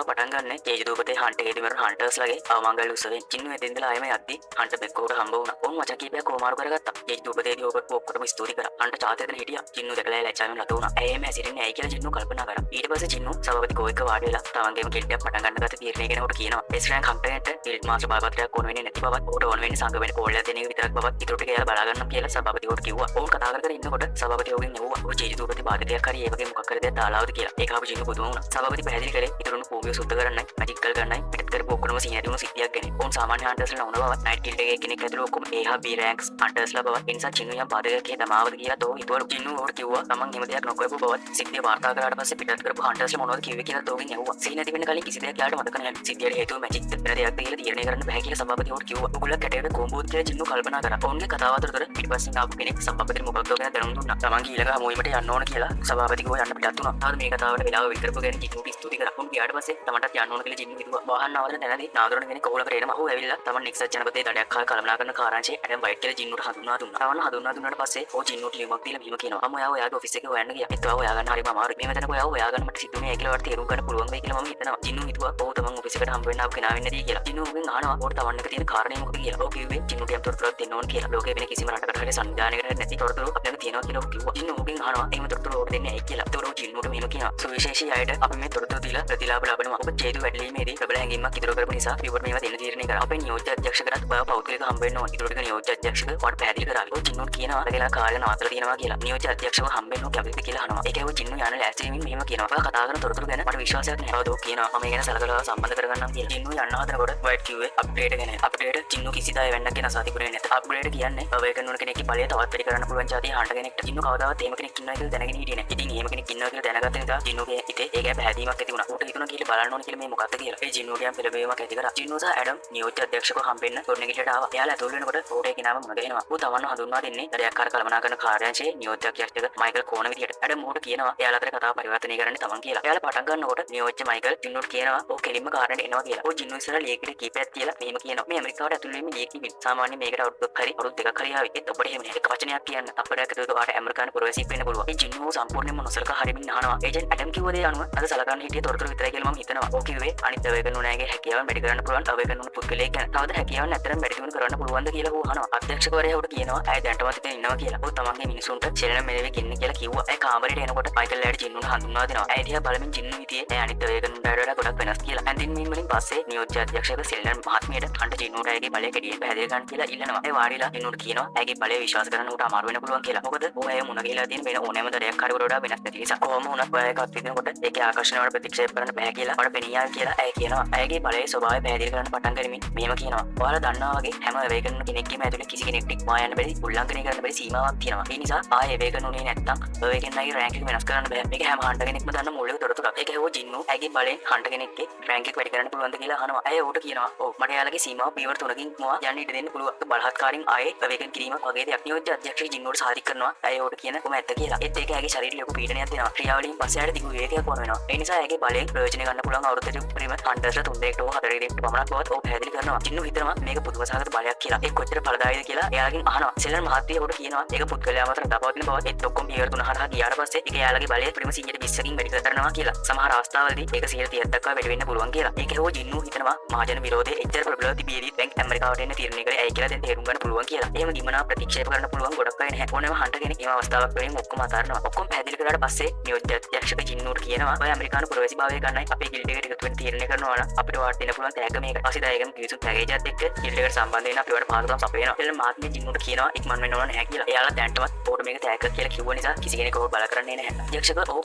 පටන් ගන්න ජේජුදුපතේ හන්ට ගෙදිමර හන්ටර්ස්ලාගේ අවමංගල උත්සවයෙන් චින්නු එදින්දලා ආයෙම යද්දි හන්ට බෙක්කෝට හම්බ වුණා. ඔවුන් වචන කීපයක් කොමාරු කරගත්තා. ජේජුදුපතේදී ඔබට ඔක්කොටම ස්තුති කරා. හන්ට චාතයතන හිටියා. චින්නු දැකලා ලැජ්ජාවෙන් රට වුණා. ඇයි මේ හැසිරෙන්නේ ඇයි කියලා චින්නු කල්පනා කරා. ඊට පස්සේ චින්නු සභාපති ගෝයක වාඩි වෙලා තමන්ගේම කෙල්ලයක් පටන් ගන්න ගත තීරණය කෙනෙකුට කියනවා. එස් රෑන්ක් හන්ටර්ට ෆීල්ඩ් මාස්ටර් බලපත්‍රයක් ඕන වෙන්නේ නැති බවත්, ඔහුට ඕන වෙන්නේ සංග වෙන කෝල් එකක් දෙන එක විතරක් බවත් ඊට ටික එයාලා බලා ගන්නම් කියලා සභාපතිවට කිව්වා. ඔවුන් කතා කර කර ඉන්නකොට සභාපති ඔහුගෙන් ඇහුවා. ඔහු ජේජුදුපතේ බාධකයක් හරි ඒ වගේ මොකක් හරි දෙයක් දාලාවද කියලා. ඒක ආපු චින්නු පුදුම වුණා. සභාපති පැහැදිලි කරේ ඊටරුණු භූමිය සුද්ධ කරන්නයි මැජික් කල් ගන්නයි පිටත් කරපු ඔක්කොම සීන් ඇති වුණු සිද්ධියක් ගැන. ඔවුන් සාමාන්‍ය හන්ටර්ස්ලා නොවන බවත්, නයිට් ගිල්ඩ් එකේ කෙනෙක් ඇතුළු ඔක්කොම A හා B රෑන්ක්ස් හන්ටර්ස්ලා බවත්, ඒ නිසා චින්නු යම් බාධකයක් හේතමාවද කියලා තෝ හිතුවලු. චින්නු ඔහුට කිව්වා තමන් හිම දෙයක් නොකරපු බවත්, සිද්ධිය වාර්තා කරාට පස්සේ පිටත් කරපු හන්ටර්ස්ලා මොනවද කිව්වේ කියලා තෝගෙන් ඇහුවා. සීන් නැති වෙන්න කලින් කිසි දෙයක් යාට මතක නැහැ. සිද්ධියට හේතුව මැජික්ද වෙන දෙයක්ද කියලා තීරණය කරන්න බෑ කියලා සභාපති ඔහුට කිව්වා. ඔයගොල්ලෝ කැටේට කොම්බෝත් කියලා චින්නු කල්පනා කරා. ඔවුන්ගේ කතාව අතරතුර ඊටපස්සේ ආපු කෙනෙක් සභාපතිට මොකක්ද ගැන දැනුම් දුන්නා. තමන් ඊළඟ හමුවීමට යන්න ඕන කියලා සභාපති කිව්වා. යන්න පිටත් වුණා. තාම මේ කතාවට වෙලාව විතරපු ගැන චින්නුට ස්තුති කරා. ඔවුන් ගියාට පස්සේ තමන්ටත් යන්න ඕන කියලා චින්නු හිතුවා. වාහන නවත්තන තැනදී නාදුරණ කෙනෙක් කොහොලකට එනම ඔහු ඇවිල්ලා තමන් නික්සත් ජනපදයේ දඩයක් හා කළමනා කරන කාරාංශයේ ඇඩම් වයිට් කියලා චින්නුට හඳුන්වා දුන්නා. තමන් හඳුන්වා දුන්නාට පස්සේ ඔහු චින්නුට ලියුමක් දීලා මෙහෙම කියනවා. මම ඔයාගේ ඔෆිස් එකේ හොයන්න ගියා. ඒත් ඔයාව හොයාගන්න හරිම අමාරුයි. මේ මෙතන ඔයාව හොයාගන්න මට සිද්ධුනේ ඒ කියලා වට තේරුම් ගන්න පුළුවන් වෙයි කියලා මම හිතනවා. චින්නු හිතුවා ඔහු තමන් ඔෆිස් එකට හම්බ වෙන්න ආපු කෙනා වෙන්නේ නැති කියලා. චින්නු උගෙන් අහනවා ඔහුට තවන්න එක තියෙන කාරණේ මොකද කියලා. ඔහු කිව්වේ චින්නුට යම් තොරතුරක් දෙන්න ඕන කියලා. ලෝකයේ වෙන කිසිම රටකට හරි සංවිධානයකට නැති තොරතුරු අපිට තියෙනවා කියලා ඔහු කිව්වා. චින්නු උගෙන් අහනවා එහෙම තොරතුරු ඔහුට දෙන්නේ ඇයි කියලා. ඒතකොට ඔහු චින්නුට මෙහෙම කියනවා. සුවිශේෂී අයට අපි මේ තොරතුරු දීලා ප්‍රතිලාභ ලබනවා. ඔබ ජේතු වැඩලීමේදී ප්‍රබල හැඟීමක් ඉදිරි කරපු නිසා පියවර මේවා දෙන්න තීරණය කරා. අපේ නියෝජ්‍ය අධ්‍යක්ෂකරත් බව පෞද්ගලික හම්බ වෙන්න ඕන. ඊට නියෝජ්‍ය අධ්‍යක්ෂක වට පැහැදිලි කරා. ඔහු චින්නුට කියනවා අරගෙන කාර්ය නවත්තලා තියෙනවා කියලා. නියෝජ්‍ය අධ්‍යක්ෂකව හම්බ වෙන්න කැමතිද කියලා අහනවා. ඒකේ ඔහු චින්නු යන ලෑස්ති වෙමින් මෙහෙම කියනවා. ඔයා කතා කරන තොරතුරු ගැන මට විශ්වාසයක් නැහැ. ඔහු කියනවා මම ඒ ගැන සලකලා සම්බන්ධ කරගන්නම් කියලා. චින්නු යන්න හදනකොට වයිට් කිව්වේ අප්ඩේට් ගැන. අප්ඩේට් චින්නු කිසිදාය වෙන්නක් කියන සාතිපුරේ නැත. අප්ග්‍රේඩ් කියන්නේ ඔය කරන කෙනෙක්ගේ බලය තවත් වැඩි කරන්න පුළුවන් જાතිය හාන්ට කෙනෙක්ට. චින්නු කවදාවත් එහෙම කෙනෙක් ඉන්නවා කියලා දැනගෙන හිටියේ නැහැ. ඉතින් එහෙම කෙනෙක් ඉන්නවා කියලා දැනගත්ත නිසා චින්නුගේ හිතේ ඒ ගැන පැහැදීමක් ඇති වුණා. උට හිතුණා කියලා බලන්න ඕන කියලා මේ මොකක්ද කියලා. ඒ චින්නුට යම් පෙළඹවීමක් ඇති කරා. චින්නු සහ ඇඩම් නියෝජ්‍ය අධ්‍යක්ෂකව හම්බෙන්න තොරණගෙඩියට ආවා. එයාලා ඇතුල් වෙනකොට ඕටේ කිනාම මුණ ගැහෙනවා. ඌ තවන්න හඳුන්වා දෙන්නේ දඩයක්කාර කළමනා කරන කාර්යාංශයේ නියෝජ්‍ය අධ්‍යක්ෂක මයිකල් කෝන විදියට. ඇඩම් ඌට කියනවා එයාලා අතර කතාව පරිවර්තනය කරන්න තමන් කියලා. එයාලා පටන් ගන්නකොට නියෝජ්‍ය මයිකල් චින්නුට කියනවා ඔහු කෙලින්ම කාරණේට එනවා කියලා. ඔහු චින්නු ඉස්සරහ ලීකෙට කීපයක් තියලා මෙහෙම කියනවා. මේ ඇමරිකාවට ඇතුල් වෙන්නේ ලීකෙ සාමාන්‍ය මේකට අවුරුද්දක් හරි අවුරුදු දෙකක් හරි ආවේ. ඒත් ඔබට එහෙම නෑ. එක වචනයක් කියන්න අපරයක් ඇතුළත ඔයාට ඇමරිකානු පුරවැසියෙක් වෙන්න පුළුවන්. ඒ චින්නු සම්පූර්ණයෙන්ම නොසලකා හරිමින් අහනවා. ඒජන්ට් ඇඩම් කිව්ව දේ අනුව අද සලකන්න හිටියේ තොරතුරු විතරයි කියලා මම හිතනවා. ඔහු කිව්වේ අනිත් අවේකන් උනාගේ හැකියාව වැඩි කරන්න පුළුවන් අවේකන් උන පුද්ගලයෙක් ගැන. තවද හැකියාව නැතරම් වැඩි දියුණු කරන්න පුළුවන්ද කියලා ඔහු අහනවා. අධ්‍යක්ෂකවරයා ඔහුට කියනවා ඇය දැන්ටමත් ඉතින් ඉන්නවා කියලා. ඔහු තමන්ගේ මිනිසුන්ට සෙලෙන මෙලෙවෙක් ඉන්න කියලා කිව්වා. ඇය කාමරේට එනකොට මයිකල් ලෑඩ් චින්නුට හඳුන්වා දෙනවා. ඇය දිහා බලමින් චින්නු හිතියේ ඇය අනිත් අවේකන් උන්ට වඩා ගොඩක් වෙනස් කියලා. ඇඳින් මීන් වලින් පස්සේ නියෝජ්‍ය අධ්‍යක්ෂක සෙලෙන මහත්මියට හන්ට චින්නුට ඇයගේ බලය කැඩියෙන් පැහැදිලි කරන්න කියලා ඉල්ලනවා. ඇය වාඩිලා චින්නුට කියනවා ඇයගේ බලය විශ්වාස කරන්න උට අමාරු වෙන්න පුළුවන් කියලා. මොකද ඔහු ඇය මුණ ගැහිලා තියෙන වෙන ඕනෑම දඩයක් කාර්යවලට වඩා වෙනස් නැති නිසා. කොහොම වුණත් ඔය එකත් විදිනකොට ඒකේ ආකර්ෂණයට ප්‍රතික්ෂේප කරන්න බෑ කියලා මට පෙනී ආවා කියලා ඇය කියනවා. ඇයගේ බලයේ ස්වභාවය පැහැදිලි කරන්න පටන් ගනිමින් මෙහෙම කියනවා. ඔයාලා දන්නවා වගේ හැම අවේකන් කෙනෙක්ගේම ඇතුලේ කිසි කෙනෙක්ට ඉක්මවා යන්න බැරි උල්ලංඝනය කරන්න බැරි සීමාවක් තියෙනවා. ඒ නිසා ආයේ අවේකන් උනේ නැත්තම් අවේකන්ගේ රෑන්ක් එක වෙනස් කරන්න බෑ. මේක හැම හන්ට කෙනෙක්ම දන්න මූලික තොරතුරක්. ඒක හොව ජින්නු ඇගේ බලෙන් හන්ට කෙනෙක්ගේ රෑන්ක් එක වැඩි කරන්න පුළුවන්ද කියලා අහනවා. ඇය ඌට කියනවා ඔව් මට එයාලගේ සීමාව පියවර 3කින් ඉක්මවා යන්න ඉඩ දෙන්න පුළුවන්. බලහත්කාරයෙන් ආයේ අවේකන් කිරීමක් වගේ දෙයක් නියෝජ්‍ය අධ්‍යක්ෂක ජින්නුට සාතික කරනවා. ඇය ඌට කියන කොහොම ඇත්ත කියලා. ඒත් ඒක ඇගේ ශරීරය ලොකු පීඩනයක් දෙනවා. ක්‍රියාවලින් පස්සේ ආයෙත් දිගු වේගයක් වුණ වෙනවා. ඒ නිසා ඇගේ බලයෙන් ප්‍රයෝජන ගන්න පුළුවන් අවුරුද්දට උපරිම හන්ටර්ස්ලා 3 දෙනෙක්ට හෝ 4 දෙනෙක්ට පමණක් බවත් ඔහු පැහැදිලි කරනවා. ජින්නු හිතනවා මේක පුදුම සහගත බලයක් කියලා. ඒක කොච්චර ඵලදායීද කියලා එයාලගෙන් අහනවා. සෙලන් මහත්තයා ඌට කියනවා ඒක පුද්ගලයා මත දපාවදින බවත් ඒත් ඔක්කොම පියවර 3 හරහා ගියාට පස්සේ ඒක එයාලගේ බලය උපරිම 120කින් වැඩි කරනවා කියලා. සමහර අවස්ථාවලදී ඒක 130ක් දක්වා වැඩි වෙන්න පුළුවන් කියලා. ඒක හෝ ජින්නු හිතනවා මහජන විරෝධයේ එච්චර ප්‍රබලව තිබියදී දැන් ඇමරිකාවට එන්න තීරණය කරේ ඇයි කියලා දැන් තේරුම් ගන්න පුළුවන් කියලා. එහෙම ගිමනා ප්‍රතික්ෂේප කරන්න පුළුවන් ගොඩක් අය නැහැ. ඕනෑම හන්ට කෙනෙක් මේ අවස්ථාවක් වෙනින් ඔක්කොම අතාරිනවා. ඔක්කොම පැහැදිලි කරාට පස්සේ නියෝජ්‍ය අධ්‍යක්ෂක ජින්නුට කියනවා ඔය ඇමරිකානු පුරවැසි භාවය ගන්නයි අපේ ගිල්ඩ් එකට එකතු වෙන්න තීරණය කරනවා නම් අපිට වාට දෙන්න පුළුවන් තෑග්ග මේක. ඊපස්සේ දායකම් කිවිසුත් පැකේජයත් එක්ක ගිල්ඩ් එකට සම්බන්ධ වෙන්න අපිට පහසුකම් සපයනවා. එතන මාත්මේ ජින්නුට කියනවා ඉක්මන් වෙන්න ඕන නැහැ කියලා. එයාලා දැන්ටමත් ඕට මේක තෑග්ග කියලා කිව්ව නිසා කිසි කෙනෙක් ඔහු බල කරන්නේ නැහැ. අධ්‍යක්ෂක ඔහු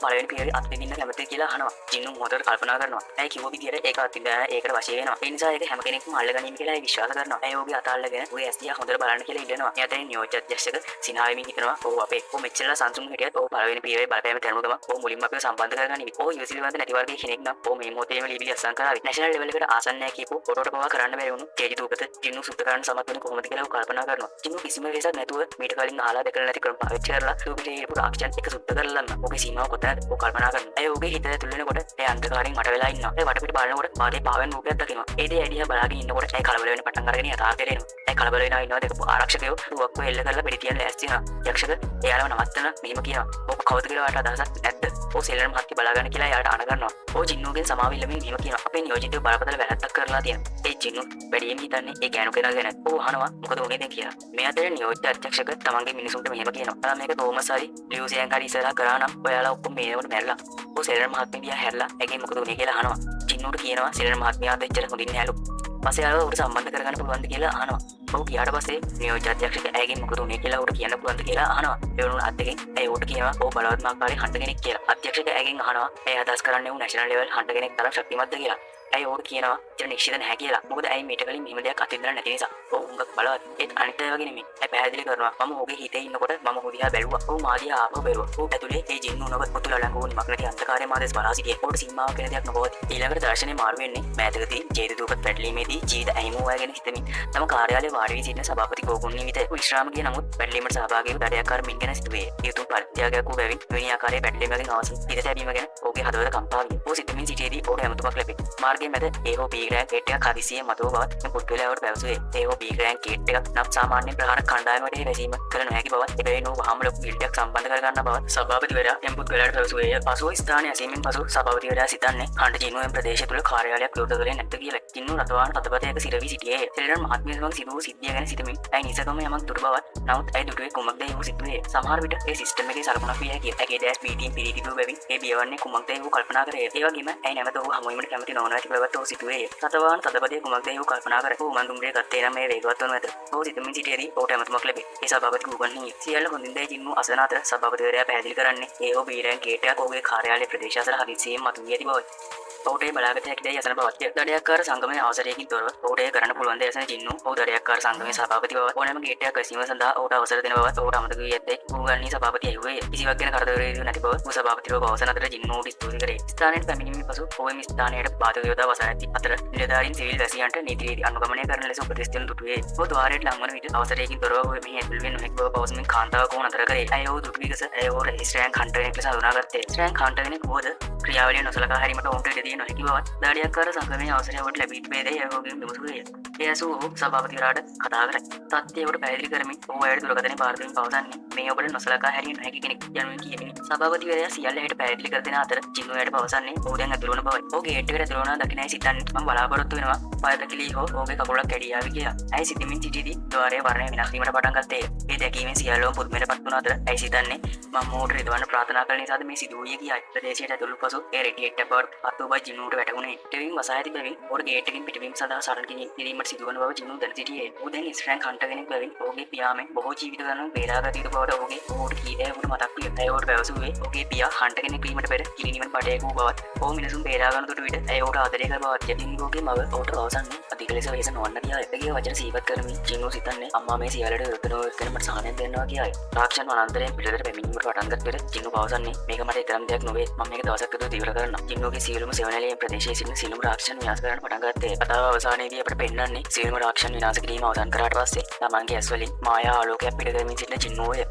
පළවෙනි පියවරේ අත්විඳින්න කැමතිද කියලා අහනවා. ජින්නු මොහොතකට කල්පනා කරනවා. ඇයි කිව්ව විදියට ඒක අත්විඳින්න ඒකට වශී වෙනවා. ඒ නිසා ඒක හැම කෙනෙක්ම අල්ලගනින්න කියලා විශ්වාස කරනවා. ඇයි ඔහුගේ අත අල්ලගෙන ඔහුගේ ඇස් දිහා හොඳට බලන්න කියලා ඉල්ලනවා. එයාට නියෝජ්‍ය අධ්‍යක්ෂක සිනාවෙමින් හිතනවා ඔහු අපේ ඔහු මෙච්චරලා සංසුන් හිටියත් ඔහු පළවෙනි පියවරේ බලපෑම දැනුන ගම ඔහු මුලින්ම අපිව සම්බන්ධ කරගනිවි. ඔහු ඉවසිලිවන්ත නැති වර්ගයේ කෙනෙක් නම් ඔහු මේ මොහොතේම ලිබිලි අස්සම් කරાવી. නැෂනල් ලෙවල් එකට ආසන්න නැහැ කියපු ඔටෝට පවා කරන්න බැරි වුණු ජේජි දූපත ජින්නු සුද්ධ කරන්න සමත් වෙන්නේ කොහොමද කියලා ඔහු කල්පනා කරනවා. ජින්නු කිසිම වෙහසක් නැතුව මීට කලින් අහලා දැකලා නැති ක්‍රම පාවිච්චි කරලා දූපතේ හිටපු ආක්ෂන් එක සුද්ධ කරලා නම් ඔහුගේ සීමාව කොතනද ඔහු කල්පනා කරනවා. ඇය ඔහුගේ හිත ඇතුල් වෙනකොට ඒ අන්ධකාරයෙන් මට වෙලා ඉන්නවා. ඒ වටපිට බලනකොට පාදේ පාවෙන රූපයක් දකිනවා. ඒ දේ ඇදිහා බලාගෙන ඉන්නකොට ඇය කලබල වෙන පටන් අරගෙන යථාර්ථයට එනවා. ඇය කලබල වෙනවා ඉන්නවා දෙක ආරක්ෂකයෝ දුවක්ව එල්ල කරලා පිටි තියන්න ලෑස්ති වෙනවා. යක්ෂක එයාලව නවත්තන මෙහෙම කියනවා. ඔබ කවුද කියලා වාට අදහසක් නැද්ද? ඔහු සෙලන් මහත්මිය බලා ගන්න කියලා එයාට අණ ගන්නවා. ඔහු ජින්නුගෙන් සමාවිල්ලමින් මෙහෙම කියනවා අපේ නියෝජිතව බලපතල වැරද්දක් කරලා තියෙනවා. ඒ ජින්නු වැඩියෙන් හිතන්නේ ඒ ගෑනු කෙනා ගැන. ඌ අහනවා මොකද උනේ දැන් කියලා. මේ අතර නියෝජිත අධ්‍යක්ෂක තමන්ගේ මිනිසුන්ට මෙහෙම කියනවා. මේක තෝමස් හරි ලියුසියන් හරි ඉස්සරහා කරා නම් ඔයාලා ඔක්කොම මේවට මැරලා. ඌ සෙලර් මහත්මිය දිහා හැරලා ඇගේ මොකද උනේ කියලා අහනවා. ජින්නුට කියනවා සෙලර් මහත්මියාට එච්චර හොඳින් නෑලු. පස්සේ ආව උට සම්බන්ධ කරගන්න පුළුවන්ද කියලා අහනවා. ඔව් ගියාට පස්සේ නියෝජ්‍ය අධ්‍යක්ෂක ඇගේ මොකද උනේ කියලා උට කියන්න පුළුවන්ද කියලා අහනවා. ඒ වුණාට අද්දකින් ඇය උට කියනවා ඔව් බලවත් මාකාරී හන්ට කෙනෙක් කියලා. අධ්‍යක්ෂක ඇගෙන් අහනවා ඇය අදහස් කරන්නේ ඌ නැෂනල් ලෙවල් හන්ට කෙනෙක් තරම් ශක්තිමත්ද කියලා. ඇයි ඕට කියනවා ඉතින් නිශ්චිත නැහැ කියලා. මොකද ඇයි මීට කලින් මෙහෙම දෙයක් අත්විඳලා නැති නිසා. ඔව් උංගක් බලවත්. ඒත් අනිත් අය වගේ නෙමෙයි. ඇයි පැහැදිලි කරනවා මම ඔහුගේ හිතේ ඉන්නකොට මම ඔහු දිහා බැලුවා. ඔහු මා දිහා ආපහු බැලුවා. ඔහු ඇතුලේ ඒ ජින්නු නව පුතුල ළඟ වුණ මග්නටි අන්තකාරයේ මා දෙස බලා සිටියේ. ඔහුට සීමාවක් වෙන දෙයක් නොවොත් ඊළඟට දර්ශනේ මාරු වෙන්නේ මෑතකදී ජේතුදුපත් පැටලීමේදී ජීවිත ඇහිමෝ අය ගැන හිතමින් තම කාර්යාලයේ වාඩි වී සිටින සභාපති ගෝකුන් නිමිත විශ්‍රාම ගිය නමුත් පැටලීමට සහභාගී වූ දඩයක්කාර මින් ගැන සිටුවේ. යුතුම් පරිත්‍යාගයක් වූ බැවින් වෙනි ආකාරයේ පැටලීමකින් අවසන් හිත තැබීම ගැන ඔහුගේ හදවත කම්පා වී ඔහු සිටමින් සිටියේදී ඔහුට ඇමතුමක් ලැබේ. මාර්ගයේ මැද ඒහෝ බීග්‍රෑන් කේට් එකක් හදිසියේ මතුව බවත් මේ පුද්ගලයාට පැවසුවේ. ඒහෝ බීග්‍රෑන් කේට් එකක් නම් සාමාන්‍ය ප්‍රහාර කණ්ඩායමකට වැසීම කළ නොහැකි බවත් එබැවින් ඔහු වහාම ලොකු ගිල්ඩයක් සම්බන්ධ කර ගන්න බවත් සභාපතිවරයා එම් පුද්ගලයාට පැවසුවේ. පසුව ස්ථානයේ ඇසීමෙන් පසු සභාපතිවරයා සිතන්නේ හන්ට ජින්නුවෙන් ප්‍රදේශය තුළ කාර්යාලයක් විවෘත කළේ නැද්ද කියලා. ජින්නු රතවාන තදපතයක සිරවී සිටියේ. සෙලර් මහත්මිය සමග සිදු වූ සිද්ධිය ගැන සිතමින් ඇයි නිසකම යමක් දුටු බවත් නමුත් ඇයි දුටුවේ කුමක්ද යහු සිතුවේ. සමහර විට ඒ සිස්ටම් එකේ සලකුණක් විය හැකිය. ඇගේ ඩෑෂ් බීටීම් පිරී තිබූ බැවින් ඒ බියවන්නේ කුමක්ද යහු කල්පනා කරේ. ඒ වගේම ඇයි නැවත ඔහු හමුවීමට කැමති නොවන ඇති බවත් ඔහු සිතුවේ. රතවාන තදපතයේ කුමක්ද යහු කල්පනා කර ඔහු මන්දුම්රිය ගත්තේ නම් මේ වේගවත් වනු ඇත. ඔහු සිතමින් සිටියේදී ඔහුට ඇමතුමක් ලැබේ. ඒ සභාපති ගුගන්හි සියල්ල හොඳින් දැයි ජින්නු අසන අතර සභාපතිවරයා පැහැදිලි කරන්නේ ඒහෝ බීරෑන් කේට් එකක් ඔහුගේ කාර්යාලයේ ප්‍රදේශය අතර හදිසියෙන් මතුවී ඇති බවයි. ඔහුට බලාගත හැකි දේ යසන බවත්ය. දඩයක්කාර සංගමයේ අවසරයකින් තොරව ඔහුට එය කරන්න පුළුවන් දේ යසන ජින්නු ඔහු දඩයක්කාර සංගමයේ සභාපති බව ඕනෑම ගේට් එකක් වැසීම සඳහා ඔහුට අවසර දෙන බවත් ඔහුට අමතක වී ඇත්තේ ගුගන්හි සභාපති ඇහුවේ. කිසිවක් ගැන කරදරයක් නැති බව ඔහු සභාපතිව පවසන අතර ජින්නු ඔහුට ස්තුති කරේ. ස්ථානයට පැමිණීමෙන් පසු ඔහු එම ස්ථානයට බාධක යොදා වසා ඇති අතර නිලධාරීන් සිවිල් වැසියන්ට නීති රීති අනුගමනය කරන ලෙස උපදෙස් දෙනු දුටුවේ. ඔහු ද්වාරයට ලං වන විට අවසරයකින් තොරව ඔහු මෙහි ඇතුල් වෙන්න නොහැකි බව පවසමින් කාන්තාවක් ඔහු නතර කරේ. ඇය ඔහු දුටු විගස ඇය ඔහු රෙජිස්ට්‍රෑන් හන්ටර් කෙනෙක් ලෙස හඳුනාගත්තේ. රෙජිස්ට්‍රෑන් හන්ටර් කෙනෙක් වුවද ක්‍රියාවලිය නොසලකා හැරීමට ඔවුන්ට ඉඩ දිය නොහැකි බවත් දඩයක්කාර සංගමයේ අවසරය ඔහුට ලැබී තිබේදැයි ඇය ඔහුගෙන් විමසුවේය. එය ඇසූ ඔහු සභාපතිවරයාට කතා කරයි. තත්ත්වය ඔහුට පැහැදිලි කරමින් ඔහු අයට දුරකථනයේ වාර්තාවෙන් පවසන්නේ මේ ඔබට නොසලකා හැරිය නොහැකි කෙනෙක් යනුවෙන් කියමිනි. සභාපතිවරයා සියල්ල ඇයට පැහැදිලි කර දෙන අතර ජින්නුවට පවසන්නේ ඔහු දැන් ඇතුළු වන බවයි. ඔහු ගේට් එකට ඇතුළු වුණා දකින්නයි සිතන්නේ මම බලාපොරොත්තු වෙනවා පායපැකිලි හෝ ඔහුගේ කකුලක් කැඩී ආවි කියලා. ඇය සිතමින් සිටියේදී ద్వාරයේ වර්ණය වෙනස් වීමට පටන් ගත්තේ. ඒ දැකීමෙන් සියල්ලම පුදුමයට පත් වුණ අතර ඇයි සිතන්නේ මම මොහුට රිදවන්න ප්‍රාර්ථනා කළ නිසාද මේ සිදු වූයේ කියයි. ප්‍රදේශයට ඇතුළු පසු ඒ රෙඩියේටර් බවට පත් වූ බව ජින්නුට වැටහුණේ. ටෙවින් වසා ඇති බැවින් ඔහුට ගේට් එකකින් පිටවීම සඳහා සරණ කිරීමට සිදුවන බව ජින්නු දැන සිටියේ. ඔහු දැන් ස්ට්‍රෑන්ක් හන්ටර් කෙනෙක් බැවින් ඔහුගේ පියාමෙන් බොහෝ ජීවිත ගණන් බේරාගත යුතු බවට ඔහුට කීදෑ ඔහුට මතක් විය. ඇය ඔහුට පැවසුවේ ඔහුගේ පියා හන්ටර් කෙනෙක් වීමට පෙර කිරිනිවන් පඩයක වූ බවත් ඔහු මිනිසුන් බේරා ගන්න දුටු විට ඇය ඔහුට ආදරය කර බවත් ජින්නුගේ මව ඔහුට පවසන්නේ අධික ලෙස වෙහෙස නොවන්න කියා. එතගේ වචන සිහිපත් කරමින් ජින්නු සිතන්නේ අම්මා මේ සියල්ලට විරුද්ධ නොවෙන්න මට සහනයක් දෙන්නවා කියයි. රාක්ෂණ වනාන්තරයෙන් පිටතට පැමිණීමට පටන් ගත් පෙර ජින්නු පවසන්නේ මේක මට තරම් දෙයක් නොවේ. මම මේක දවසක් විතර තීව්‍ර කරනවා. ජින්නුගේ සියලුම සෙවණැලියේ ප්‍රදේශයේ සිටින සියලුම රාක්ෂණ විනාශ කරන්න පටන් ගත්තේ. කතාව අවසානයේදී අපට පෙන්වන්නේ සියලුම රාක්ෂණ විනාශ කිරීම අවසන් කරාට පස්සේ තමන්ගේ ඇස් වලින් මායා ආලෝකයක් පිට කරමින් සිටින ජින්නුවය.